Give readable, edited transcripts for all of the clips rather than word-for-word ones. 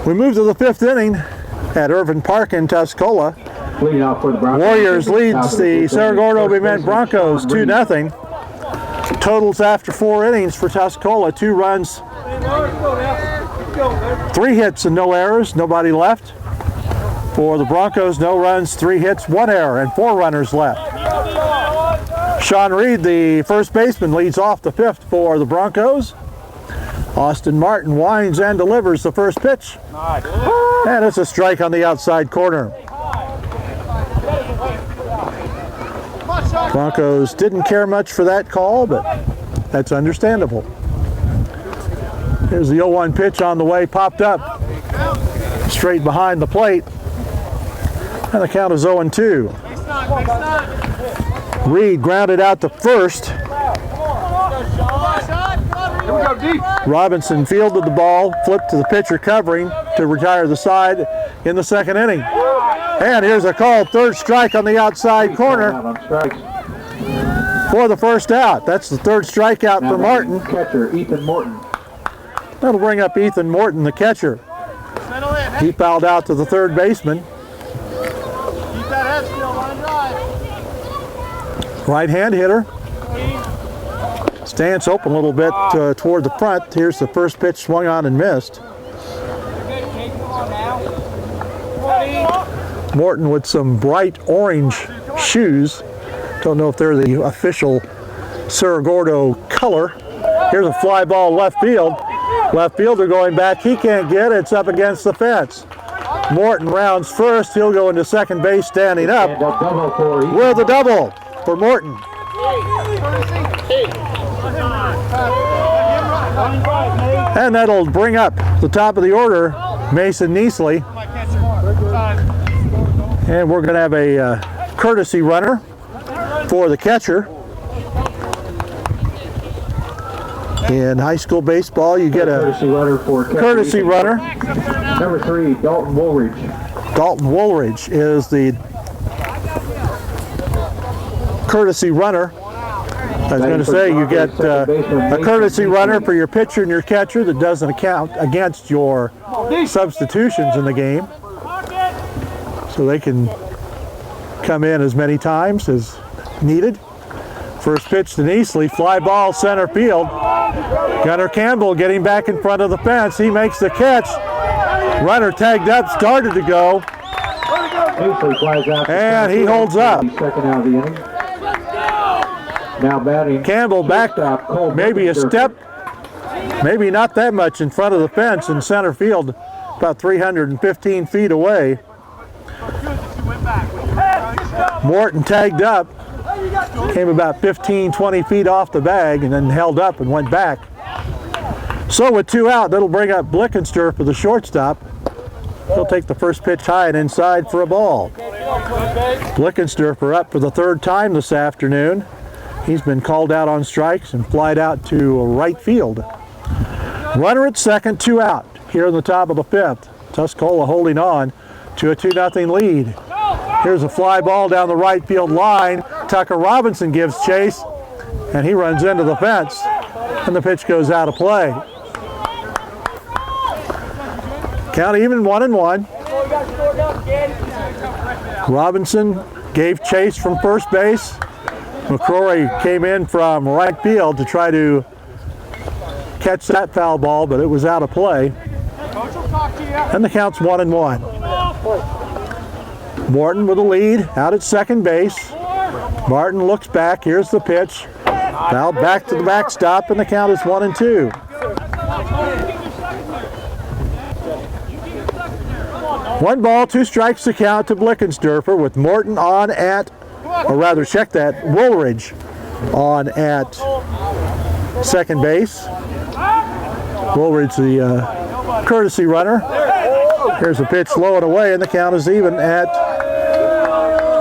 We move to the 5th inning at Irvin Park in Tuscola. Leading off for the Broncos. Warriors leads the TuscolaVsCeraGordo567 Broncos 2-0. Totals after 4 innings for Tuscola: 2 runs, 3 hits and no errors, nobody left. For the Broncos, no runs, 3 hits, 1 error, and 4 runners left. Sean Reed, the first baseman, leads off the 5th for the Broncos. Austin Martin winds and delivers the first pitch. And it's a strike on the outside corner. Broncos didn't care much for that call, but that's understandable. Here's the 0-1 pitch on the way, popped up straight behind the plate. And the count is 0-2. Reed grounded out to first. Robinson fielded the ball, flipped to the pitcher covering to retire the side in the 2nd inning. And here's a call, 3rd strike on the outside corner for the first out. That's the 3rd strikeout for Martin. Catcher Ethan Morton. That'll bring up Ethan Morton, the catcher. He fouled out to the 3rd baseman. Right-hand hitter. Stance open a little bit toward the front. Here's the first pitch, swung on and missed. Morton with some bright orange shoes. Don't know if they're the official Ceragordo color. Here's a fly ball left field. Left fielder going back. He can't get it. It's up against the fence. Morton rounds first. He'll go into second base standing up with a double for Morton. And that'll bring up the top of the order, Mason Neasley. And we're going to have a courtesy runner for the catcher. In high school baseball, you get a courtesy runner. Number 3, Dalton Woolridge. Dalton Woolridge is the courtesy runner. I was going to say, you get a courtesy runner for your pitcher and your catcher that doesn't count against your substitutions in the game. So they can come in as many times as needed. First pitch to Neasley, fly ball center field. Gunnar Campbell getting back in front of the fence. He makes the catch. Runner tagged up, started to go. And he holds up. Second out of the inning. Now batting. Campbell back maybe a step, maybe not that much in front of the fence in center field, about 315 feet away. Morton tagged up, came about 15, 20 feet off the bag and then held up and went back. So with 2 out, that'll bring up Blickenster for the shortstop. He'll take the first pitch high and inside for a ball. Blickenster up for the 3rd time this afternoon. He's been called out on strikes and flied out to right field. Runner at second, 2 out here in the top of the 5th. Tuscola holding on to a 2-0 lead. Here's a fly ball down the right field line. Tucker Robinson gives chase, and he runs into the fence, and the pitch goes out of play. Count even 1-1. Robinson gave chase from first base. McCrory came in from right field to try to catch that foul ball, but it was out of play. And the count's 1-1. Morton with a lead out at second base. Martin looks back. Here's the pitch. Fouled back to the backstop, and the count is 1-2. One ball, 2 strikes to count to Blickenster with Morton on at, or rather check that, Woolridge on at second base. Woolridge the courtesy runner. Here's a pitch low and away, and the count is even at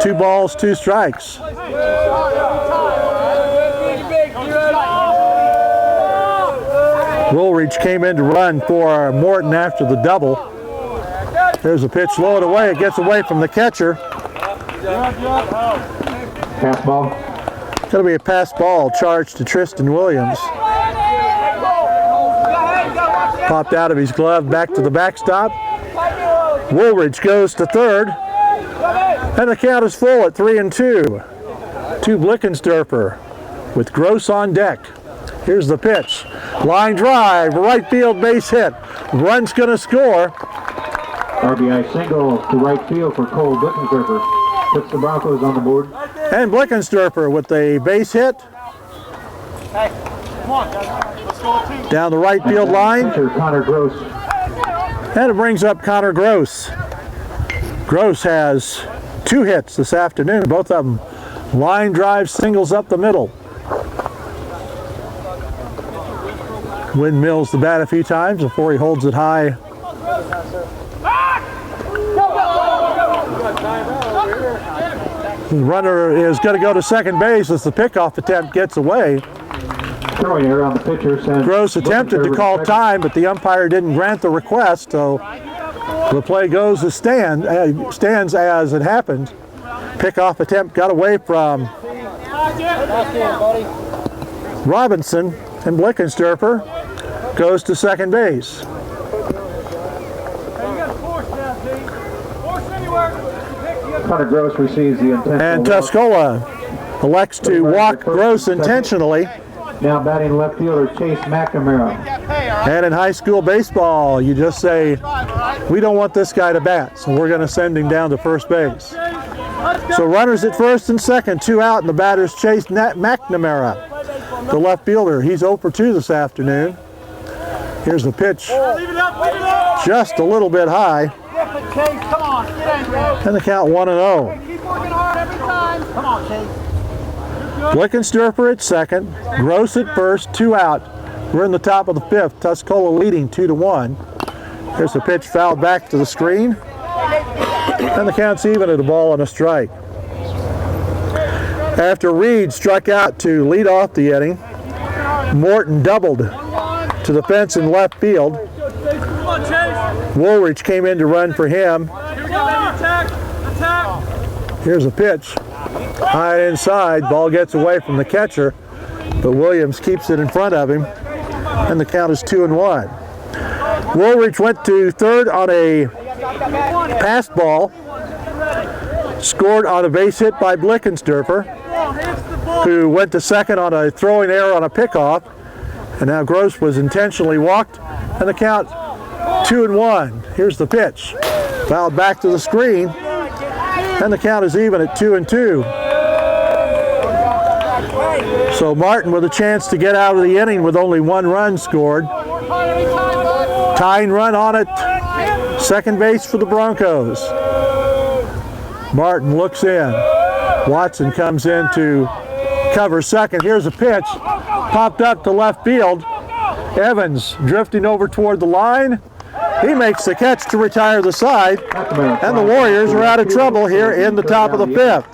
2 balls, 2 strikes. Woolridge came in to run for Morton after the double. There's a pitch low and away. It gets away from the catcher. Pass ball. It's going to be a pass ball charged to Tristan Williams. Popped out of his glove back to the backstop. Woolridge goes to third. And the count is full at 3-2 to Blickensderfer with Gross on deck. Here's the pitch. Line drive, right field base hit. Run's going to score. RBI single to right field for Cole Blickensderfer. Puts the Broncos on the board. And Blickensderfer with a base hit. Hey, come on. Let's go Down the right field line. Pitcher Connor Gross. And it brings up Connor Gross. Gross has 2 hits this afternoon, both of them line drive singles up the middle. Windmills the bat a few times before he holds it high. The runner is going to go to second base as the pickoff attempt gets away. Throwing error on the pitcher. Gross attempted to call time, but the umpire didn't grant the request, so the play goes as stands as it happened. Pickoff attempt got away from Robinson, and Blickensderfer goes to second base. Connor Gross receives the intentional And Tuscola elects to walk Gross intentionally. Now batting left fielder Chase McNamara. And in high school baseball, you just say, we don't want this guy to bat, so we're going to send him down to first base. So runners at first and second, 2 out, and the batter's Chase McNamara, the left fielder. He's 0 for 2 this afternoon. Here's the pitch, just a little bit high. And the count 1-0. Keep working hard every time. Come on, Chase. Blickensderfer at second, Gross at first, 2 out. We're in the top of the 5th. Tuscola leading 2-1. Here's the pitch fouled back to the screen. And the count's even at a ball and a strike. After Reed struck out to lead off the inning, Morton doubled to the fence in left field. Woolridge came in to run for him. Here's a pitch. High inside, ball gets away from the catcher, but Williams keeps it in front of him, and the count is 2-1. Woolridge went to third on a pass ball, scored on a base hit by Blickensderfer, who went to second on a throwing error on a pickoff, and now Gross was intentionally walked, and the count 2-1. Here's the pitch, fouled back to the screen, and the count is even at 2-2. So Martin with a chance to get out of the inning with only 1 run scored. Tying run on it, second base for the Broncos. Martin looks in. Watson comes in to cover second. Here's a pitch, popped up to left field. Evans drifting over toward the line. He makes the catch to retire the side, and the Warriors are out of trouble here in the top of the 5th.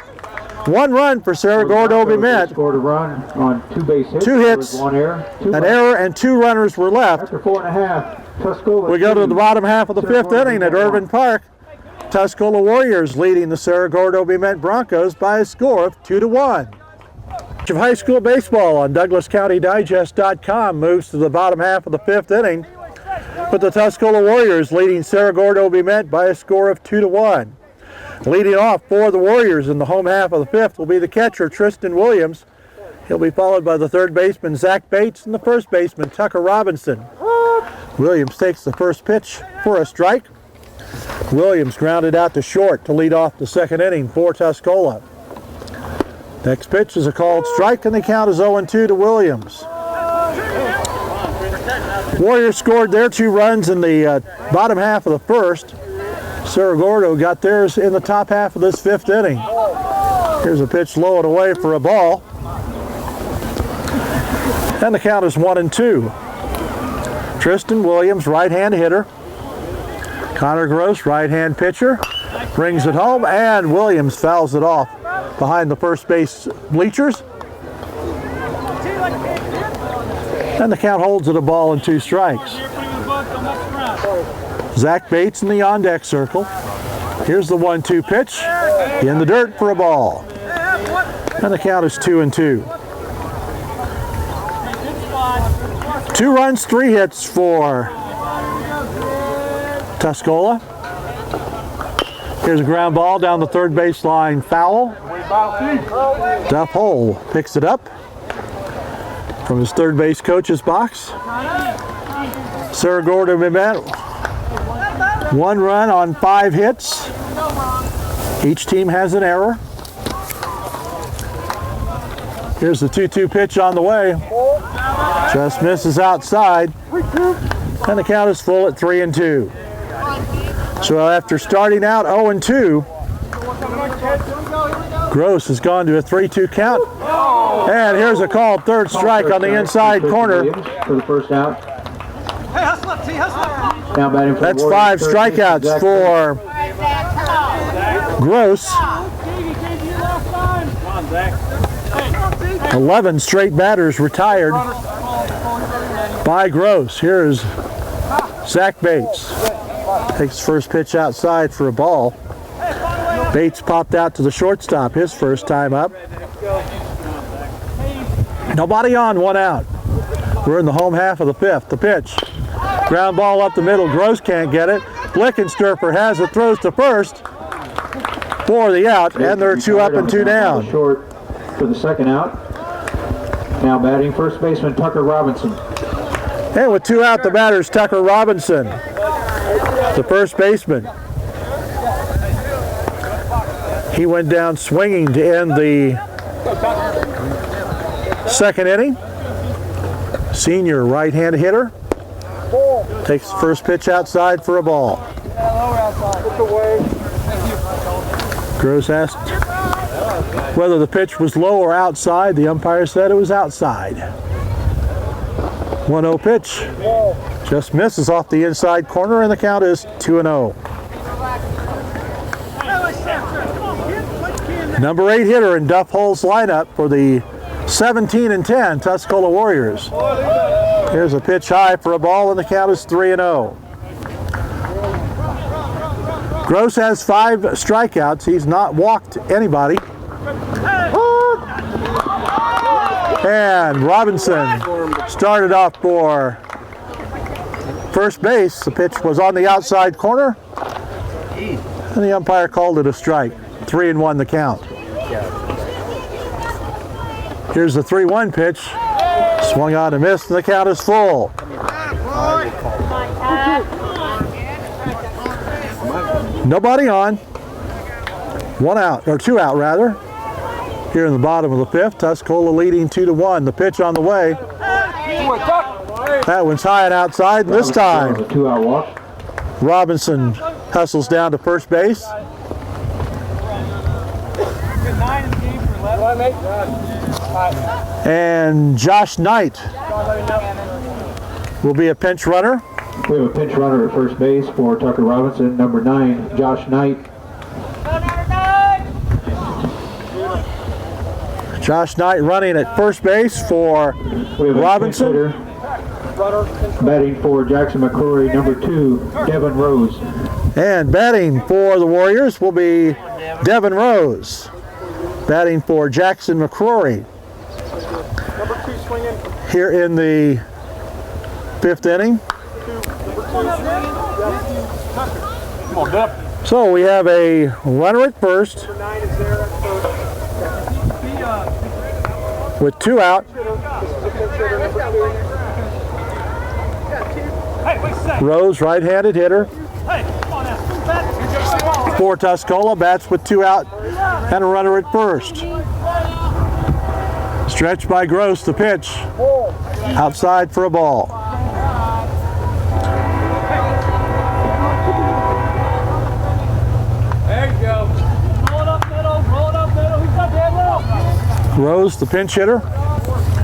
1 run for CeraGordo567. Scored a run on 2 base hits. 2 hits, one error, an error, and 2 runners were left. After 4.5, Tuscola. We go to the bottom half of the 5th inning at Irvin Park. Tuscola Warriors leading the CeraGordo567 Broncos by a score of 2-1. Of high school baseball on DouglasCountyDigest.com moves to the bottom half of the 5th inning, with the Tuscola Warriors leading CeraGordo567 by a score of 2-1. Leading off for the Warriors in the home half of the 5th will be the catcher, Tristan Williams. He'll be followed by the third baseman, Zach Bates, and the first baseman, Tucker Robinson. Williams takes the first pitch for a strike. Williams grounded out to short to lead off the 2nd inning for Tuscola. Next pitch is a called strike, and the count is 0-2 to Williams. Warriors scored their 2 runs in the bottom half of the 1st. CeraGordo got theirs in the top half of this 5th inning. Here's a pitch low and away for a ball. And the count is 1-2. Tristan Williams, right-hand hitter. Connor Gross, right-hand pitcher. Brings it home, and Williams fouls it off behind the first base bleachers. And the count holds at a ball and 2 strikes. Zach Bates in the on-deck circle. Here's the 1-2 pitch. In the dirt for a ball. And the count is 2-2. 2 runs, 3 hits for Tuscola. Here's a ground ball down the third baseline, foul. Duff Hole picks it up from his third base coach's box. CeraGordo met 1 run on 5 hits. Each team has an error. Here's the 2-2 pitch on the way. Just misses outside. And the count is full at 3-2. So after starting out 0-2, Gross has gone to a 3-2 count. And here's a called third strike on the inside corner. For the first out. Now batting for That's the 5 Warriors, strikeouts for Gross. 11 straight batters retired by Gross. Here's Zach Bates. Takes first pitch outside for a ball. Bates popped out to the shortstop his first time up. Nobody on, 1 out. We're in the home half of the 5th. The pitch. Ground ball up the middle. Gross can't get it. Blickensturfer has it, throws to first for the out, and they're 2 up and 2 down. Short for the second out. Now batting first baseman Tucker Robinson. And with 2 out, the batter's Tucker Robinson, the first baseman. He went down swinging to end the second inning. Senior right-hand hitter. Takes the first pitch outside for a ball. Gross asked whether the pitch was low or outside. The umpire said it was outside. 1-0 pitch. Just misses off the inside corner, and the count is 2-0. Number 8 hitter in Duff Hole's lineup for the 17-10 Tuscola Warriors. Here's a pitch high for a ball, and the count is 3-0. Gross has 5 strikeouts. He's not walked anybody. And Robinson started off for first base. The pitch was on the outside corner, and the umpire called it a strike. 3-1 the count. Here's the 3-1 pitch. Swung on and missed, and the count is full. Nobody on. 1 out, or 2 out rather. Here in the bottom of the 5th, Tuscola leading 2-1. The pitch on the way. That one's high and outside. This time, A 2-out walk. Robinson hustles down to first base. And Josh Knight will be a pinch runner. We have a pinch runner at first base for Tucker Robinson, number 9, Josh Knight. Josh Knight running at first base for We have Robinson. a pinch hitter batting for Jackson McCrory, number 2, Devin Rose. And batting for the Warriors will be Devin Rose. Batting for Jackson McCrory. Here in the 5th inning. So we have a runner at first with 2 out. Rose, right-handed hitter for Tuscola, bats with 2 out and a runner at first. Stretched by Gross, the pitch. Outside for a ball. There you go. Roll it up middle, roll it up middle. He's got dead low. Rose, the pinch hitter.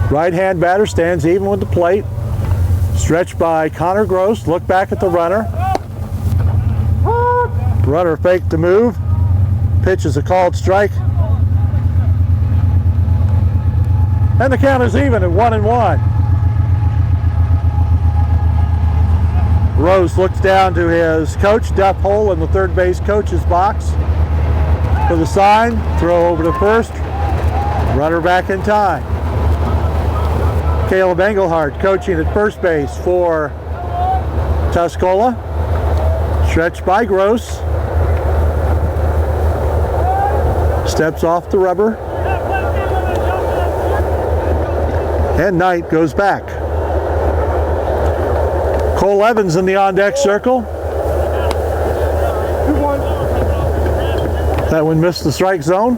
Right-hand batter, stands even with the plate. Stretched by Connor Gross. Look back at the runner. Runner faked the move. Pitch is a called strike. And the count is even at 1-1. Rose looks down to his coach, Duff Hole, in the third base coach's box for the sign. Throw over to first. Runner back in time. Caleb Engelhardt coaching at first base for Tuscola. Stretched by Gross. Steps off the rubber. And Knight goes back. Cole Evans in the on-deck circle. That one missed the strike zone.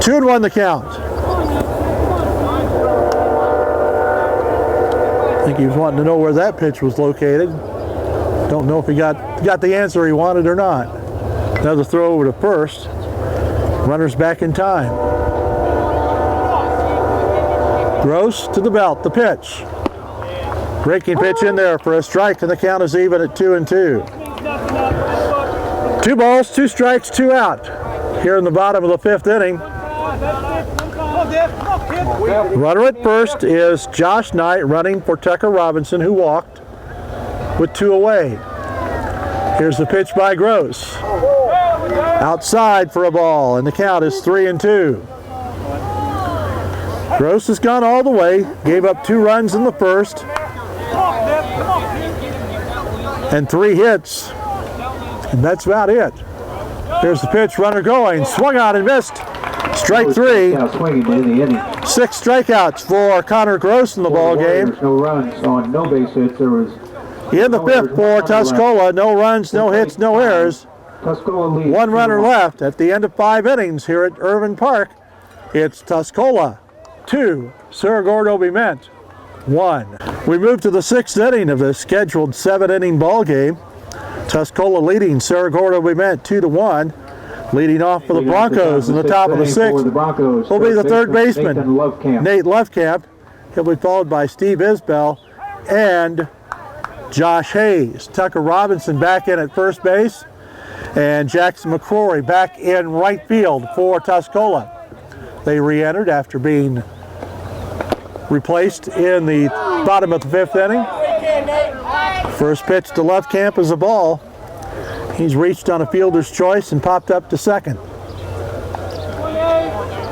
2-1 the count. I think he was wanting to know where that pitch was located. Don't know if he got the answer he wanted or not. Another throw over to first. Runners back in time. Gross to the belt, the pitch. Breaking pitch in there for a strike, and the count is even at 2-2. 2 balls, 2 strikes, 2 out. Here in the bottom of the 5th inning. Runner at first is Josh Knight, running for Tucker Robinson, who walked with 2 away. Here's the pitch by Gross. Outside for a ball, and the count is 3-2. Gross has gone all the way, gave up 2 runs in the first, and 3 hits, and that's about it. Here's the pitch, runner going, swung out and missed. Strike 3. 6 strikeouts for Connor Gross in the ball game. No runs on no base hits. There was in the 5th for Tuscola, no runs, no hits, no errors. 1 runner left at the end of 5 innings here at Irvin Park. It's Tuscola 2, CeraGordo567 1. We move to the 6th inning of the scheduled 7-inning ball game. Tuscola leading CeraGordo567 2-1. Leading off for the Broncos in the top of the 6th will be the 3rd baseman, Nate Lovekamp. He'll be followed by Steve Isbell and Josh Hayes. Tucker Robinson back in at first base, and Jackson McCrory back in right field for Tuscola. They re-entered after being replaced in the bottom of the 5th inning. First pitch to Lovekamp is a ball. He's reached on a fielder's choice and popped up to second.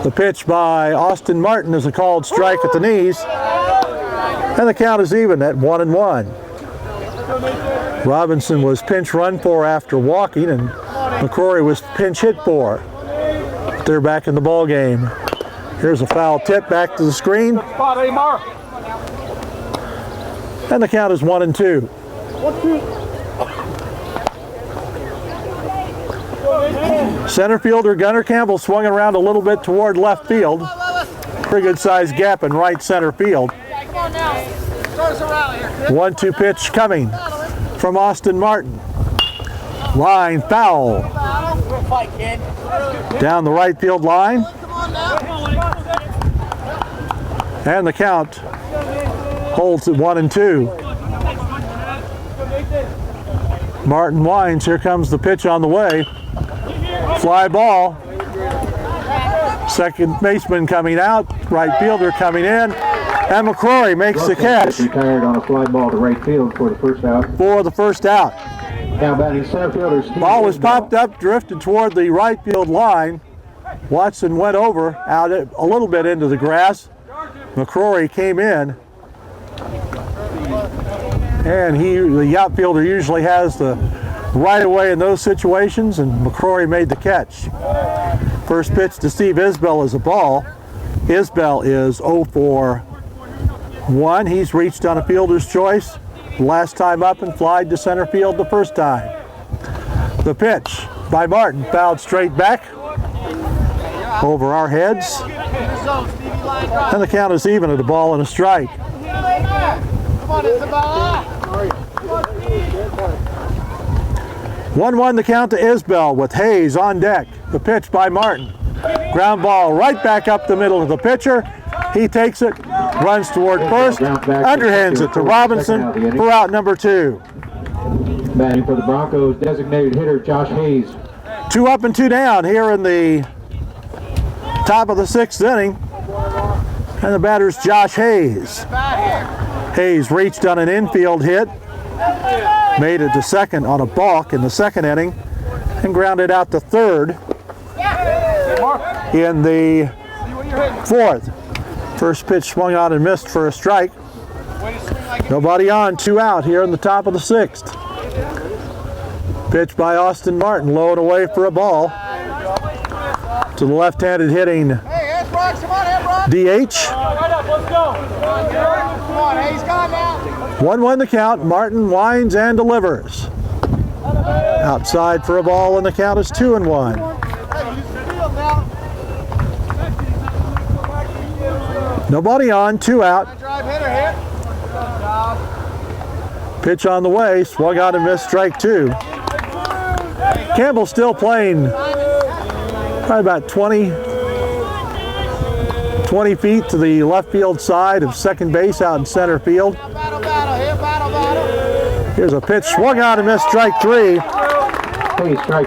The pitch by Austin Martin is a called strike at the knees, and the count is even at 1-1. Robinson was pinch run for after walking, and McCrory was pinch hit for. They're back in the ball game. Here's a foul tip back to the screen, and the count is 1-2. Center fielder Gunnar Campbell swung around a little bit toward left field. Pretty good sized gap in right center field. 1-2 pitch coming from Austin Martin. Line foul. Down the right field line. And the count holds at 1-2. Martin winds. Here comes the pitch on the way. Fly ball. Second baseman coming out. Right fielder coming in. And McCrory makes the catch. Retired on a fly ball to right field for the first out. Now batting center fielder Steve Ball was Isbell. popped up, drifted toward the right field line. Watson went over, out a little bit into the grass. McCrory came in. And the outfielder usually has the right away in those situations, and McCrory made the catch. First pitch to Steve Isbell is a ball. Isbell is 0 for 1. He's reached on a fielder's choice. Last time up and flied to center field the first time. The pitch by Martin, fouled straight back over our heads. And the count is even at a ball and a strike. 1-1 the count to Isbell with Hayes on deck. The pitch by Martin. Ground ball right back up the middle of the pitcher. He takes it, runs toward first, underhands it to Robinson for out number 2. Batting for the Broncos, designated hitter Josh Hayes. 2 up and 2 down here in the top of the 6th inning. And the batter's Josh Hayes. Hayes reached on an infield hit, made it to second on a balk in the 2nd inning, and grounded out to 3rd in the 4th. First pitch swung out and missed for a strike. Nobody on, 2 out here in the top of the 6th. Pitch by Austin Martin, low and away for a ball. to the left-handed hitting Hey, Brock, come on, Brock. DH. Right up, let's go. Come on, hey, he's gone now. 1-1 the count. Martin winds and delivers. Outside for a ball, and the count is 2-1. Nobody on, 2 out. Drive hitter here. Pitch on the way, swung out and missed, strike 2. Campbell still playing probably about 20 feet to the left field side of second base out in center field. Here's a pitch, swung out and missed, strike 3.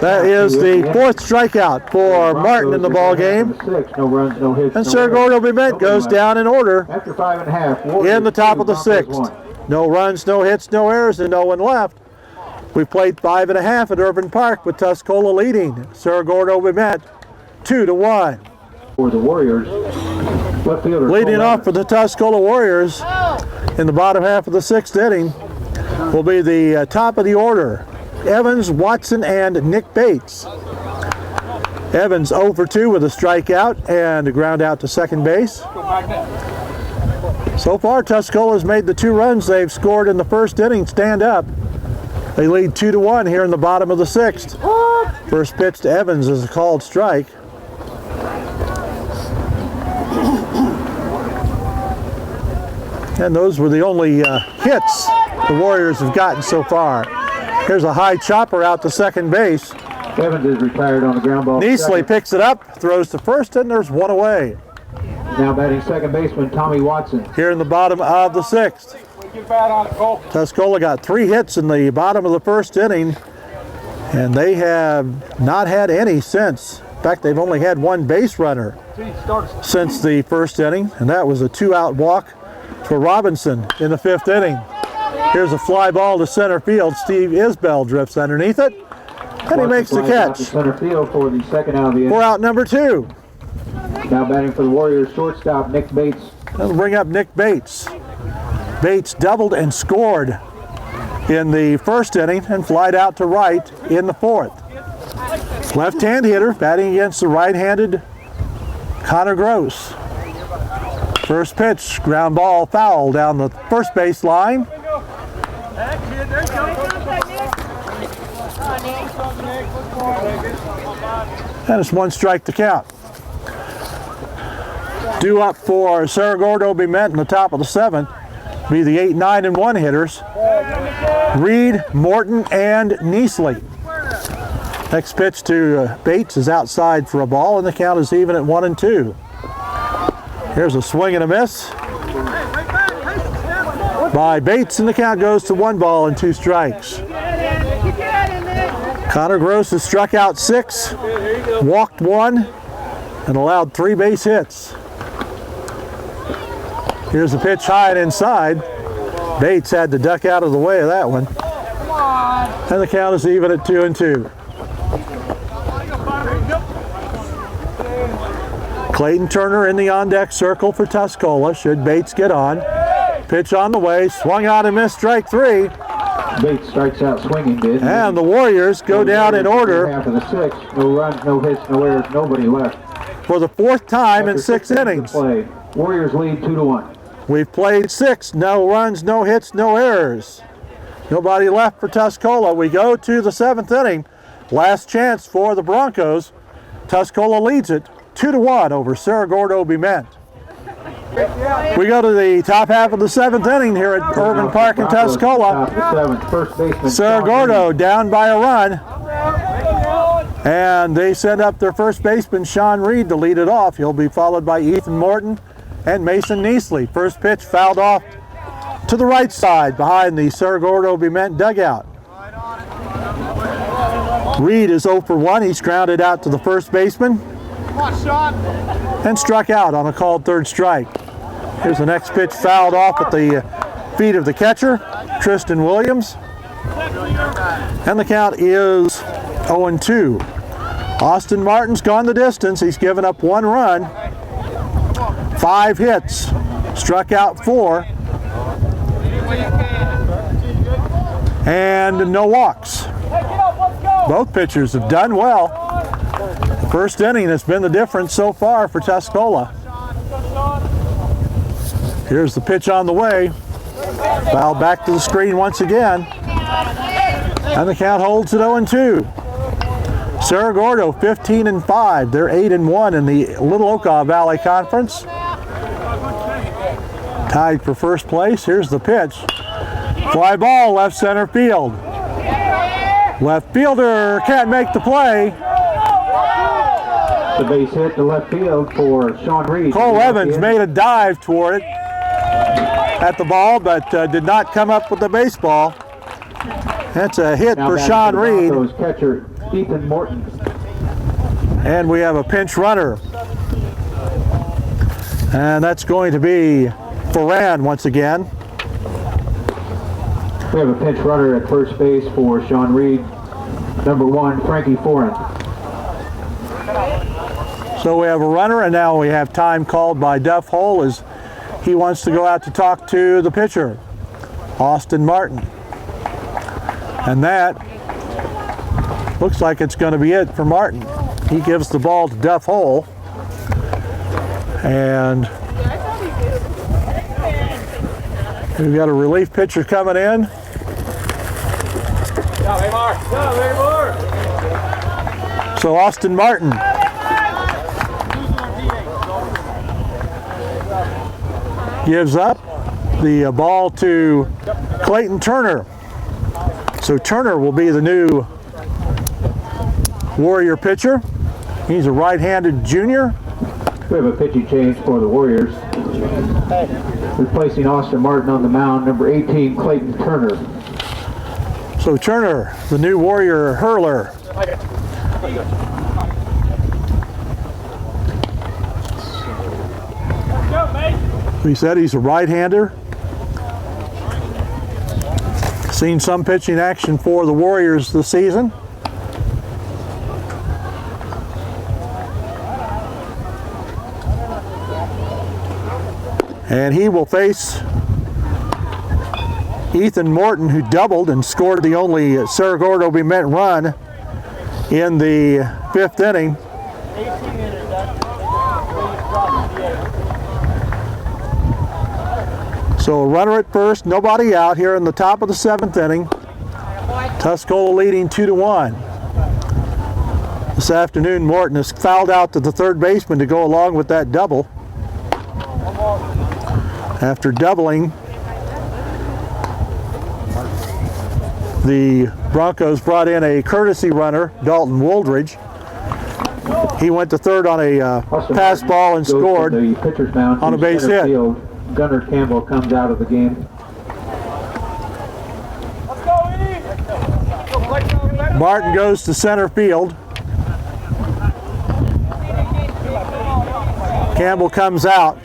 That is the 4th strikeout for Martin in the ball game. No runs, no hits. And CeraGordo567 goes down in order After 5.5. in the top of the 6th. No runs, no hits, no errors, and no one left. We've played 5.5 at Urban Park with Tuscola leading CeraGordo567 2-1. For the Warriors. Left fielder Leading off for the Tuscola Warriors in the bottom half of the 6th inning will be the top of the order. Evans, Watson, and Nick Bates. Evans 0 for 2 with a strikeout and a ground out to second base. So far, Tuscola has made the 2 runs they've scored in the first inning stand up. They lead 2-1 here in the bottom of the 6th. First pitch to Evans is a called strike. And those were the only hits the Warriors have gotten so far. Here's a high chopper out to second base. Evans is retired on the ground ball. Neasley picks it up, throws to first, and there's 1 away. Now batting second baseman Tommy Watson. Here in the bottom of the 6th. Tuscola got 3 hits in the bottom of the first inning, and they have not had any since. In fact, they've only had 1 base runner since the first inning, and that was a 2-out walk for Robinson in the 5th inning. Here's a fly ball to center field. Steve Isbell drifts underneath it, and he makes the catch. Center field for the second out of the inning. For out number 2. Now batting for the Warriors, shortstop Nick Bates. That'll bring up Nick Bates. Bates doubled and scored in the first inning and flied out to right in the 4th. Left-hand hitter batting against the right-handed Connor Gross. First pitch, ground ball foul down the first base line. And it's 1 strike to count. Due up for CeraGordo567 in the top of the 7th be the 8, 9, and 1 hitters. Reed, Morton, and Neasley. Next pitch to Bates is outside for a ball, and the count is even at 1-2. Here's a swing and a miss by Bates, and the count goes to 1 ball and 2 strikes. Connor Gross has struck out 6, walked 1, and allowed 3 base hits. Here's a pitch high and inside. Bates had to duck out of the way of that one. And the count is even at 2-2. Clayton Turner in the on-deck circle for Tuscola. Should Bates get on. Pitch on the way, swung out and missed, strike 3. Bates strikes out swinging, did. And the Warriors go down in order. Half of the 6th. No runs, no hits, no errors, nobody left. For the 4th time in 6 innings. Warriors lead 2-1. We've played 6, no runs, no hits, no errors. Nobody left for Tuscola. We go to the 7th inning. Last chance for the Broncos. Tuscola leads it 2-1 over CeraGordo567. We go to the top half of the 7th inning here at Urban Park in Tuscola. CeraGordo down by a run. And they send up their first baseman, Sean Reed, to lead it off. He'll be followed by Ethan Morton and Mason Neasley. First pitch fouled off to the right side behind the CeraGordo567 dugout. Reed is 0 for 1. He's grounded out to the first baseman and struck out on a called 3rd strike. Here's the next pitch fouled off at the feet of the catcher, Tristan Williams. And the count is 0-2. Austin Martin's gone the distance. He's given up 1 run, 5 hits, struck out 4, and no walks. Both pitchers have done well. First inning has been the difference so far for Tuscola. Here's the pitch on the way. Foul back to the screen once again. And the count holds at 0-2. Cerro Gordo 15-5. They're 8-1 in the Little Okaw Valley Conference. Tied for first place. Here's the pitch. Fly ball left center field. Left fielder can't make the play. The base hit to left field for Sean Reed. Cole Evans made a dive toward it at the ball, but did not come up with the baseball. That's a hit for Sean Reed. Catcher Ethan Morton. And we have a pinch runner. And that's going to be Ferran once again. We have a pinch runner at first base for Sean Reed. Number 1, Frankie Foran. So we have a runner, and now we have time called by Duff Hole as he wants to go out to talk to the pitcher, Austin Martin. And that looks like it's going to be it for Martin. He gives the ball to Duff Hole. And we've got a relief pitcher coming in. So Austin Martin gives up the ball to Clayton Turner. So Turner will be the new Warrior pitcher. He's a right-handed junior. We have a pitching change for the Warriors. Replacing Austin Martin on the mound, number 18, Clayton Turner. So Turner, the new Warrior hurler. We said he's a right-hander. Seen some pitching action for the Warriors this season. And he will face Ethan Morton, who doubled and scored the only Cerro Gordo be met run in the 5th inning. So a runner at first, nobody out here in the top of the 7th inning. Tuscola leading 2-1. This afternoon, Morton has fouled out to the third baseman to go along with that double. After doubling, the Broncos brought in a courtesy runner, Dalton Wooldridge. He went to third on a pass ball and scored on a base hit. Field. Gunnar Campbell comes out of the game. Martin goes to center field. Campbell comes out.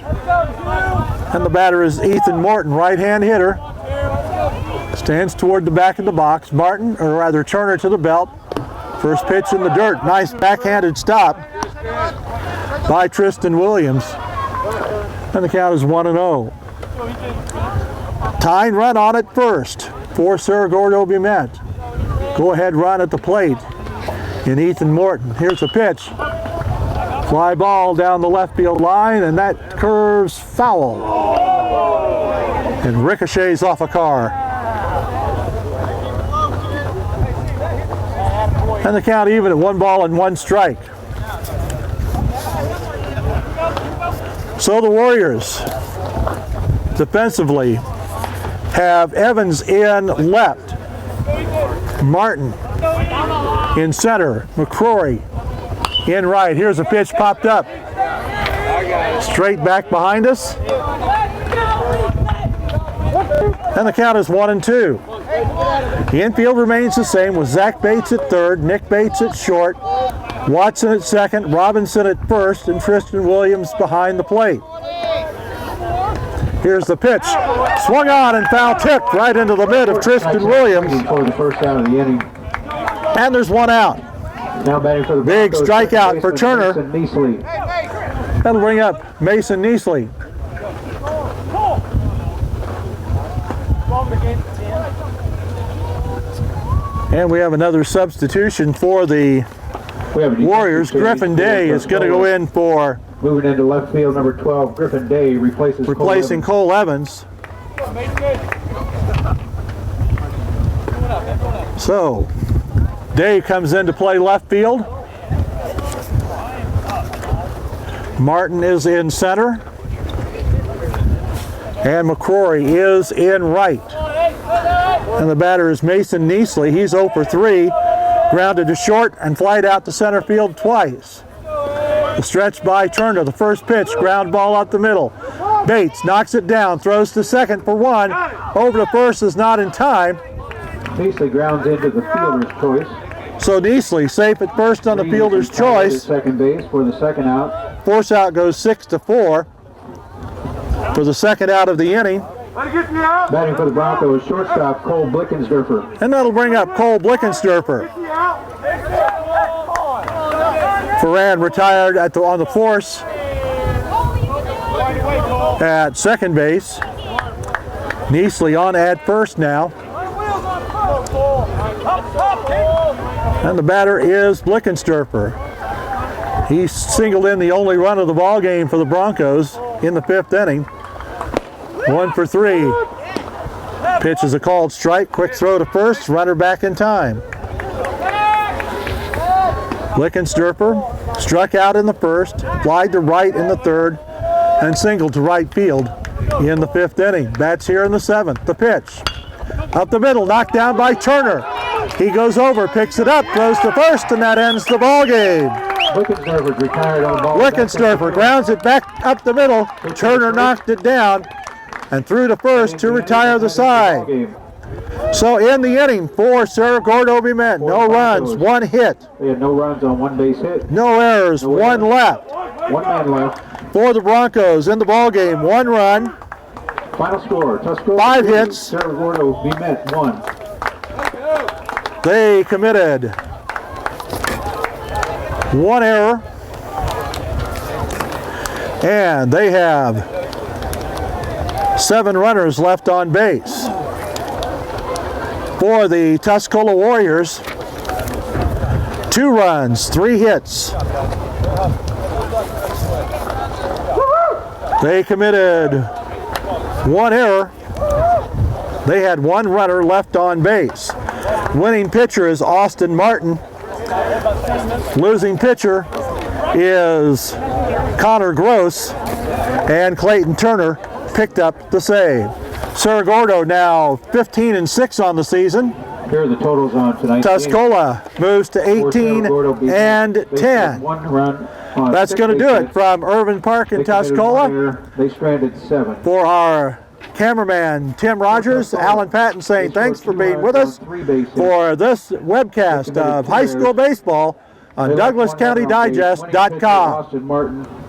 And the batter is Ethan Morton, right-hand hitter. Stands toward the back of the box. Martin, or rather Turner to the belt. First pitch in the dirt. Nice backhanded stop by Tristan Williams. And the count is 1-0. Tying run on at first for Cerro Gordo be met. Go ahead run at the plate in Ethan Morton. Here's a pitch. Fly ball down the left field line, and that curves foul. And ricochets off a car. And the count even at 1-1 strike. So the Warriors defensively have Evans in left, Martin in center, McCrory in right. Here's a pitch popped up. Straight back behind us. And the count is 1-2. The infield remains the same with Zach Bates at third, Nick Bates at short, Watson at second, Robinson at first, and Tristan Williams behind the plate. Here's the pitch. Swung on and foul tipped right into the mid of Tristan Williams. For the first out of the inning. And there's one out. Now batting for the big Broncos, strikeout for Turner. That'll bring up Mason Neasley. And we have another substitution for the We have a Warriors. Griffin Day is going to go in for moving into left field. Number 12, Griffin Day replacing Cole Evans. So, Day comes in to play left field. Martin is in center. And McCrory is in right. And the batter is Mason Neasley. He's 0 for 3. Grounded to short and flied out to center field twice. The stretch by Turner. The first pitch, ground ball up the middle. Bates knocks it down, throws to second for 1. Over to first is not in time. Neasley grounds into the fielder's choice. So Neasley safe at first on the fielder's choice. Second base for the second out. Force out goes 6-4 for the second out of the inning. Batting for the Broncos, shortstop Cole Blickensdorfer. And that'll bring up Cole Blickensdorfer. Ferran retired on the force at second base. Neasley on at first now. And the batter is Blickensdorfer. He singled in the only run of the ball game for the Broncos in the 5th inning. 1 for 3. Pitch is a called strike. Quick throw to first. Runner back in time. Blickensdorfer struck out in the first, flied to right in the 3rd, and singled to right field in the 5th inning. Bats here in the 7th. The pitch. Up the middle, knocked down by Turner. He goes over, picks it up, throws to first, and that ends the ball game. Blickensdorfer retired on the ball. Blickensdorfer grounds it back up the middle. Turner knocked it down and threw to first to retire the side. So in the inning, 4 Cerro Gordo men. No runs, 1 hit. They had no runs on 1 base hit. No errors, 1 left. 1 man left. For the Broncos in the ball game, 1 run. Final score, Tuscolav 5 hits. Cerro Gordo 1. They committed 1 error. And they have 7 runners left on base. For the Tuscola Warriors, 2 runs, 3 hits. They committed 1 error. They had 1 runner left on base. Winning pitcher is Austin Martin. Losing pitcher is Connor Gross, and Clayton Turner picked up the save. Cerro Gordo now 15-6 on the season. Here are the totals on tonight's Tuscola moves to 18-10. 1 run on That's going to do it from Irvin Park in Tuscola. They stranded 7. For our cameraman Tim Rogers, Alan Patton saying thanks for being with us for this webcast of high school baseball on DouglasCountyDigest.com.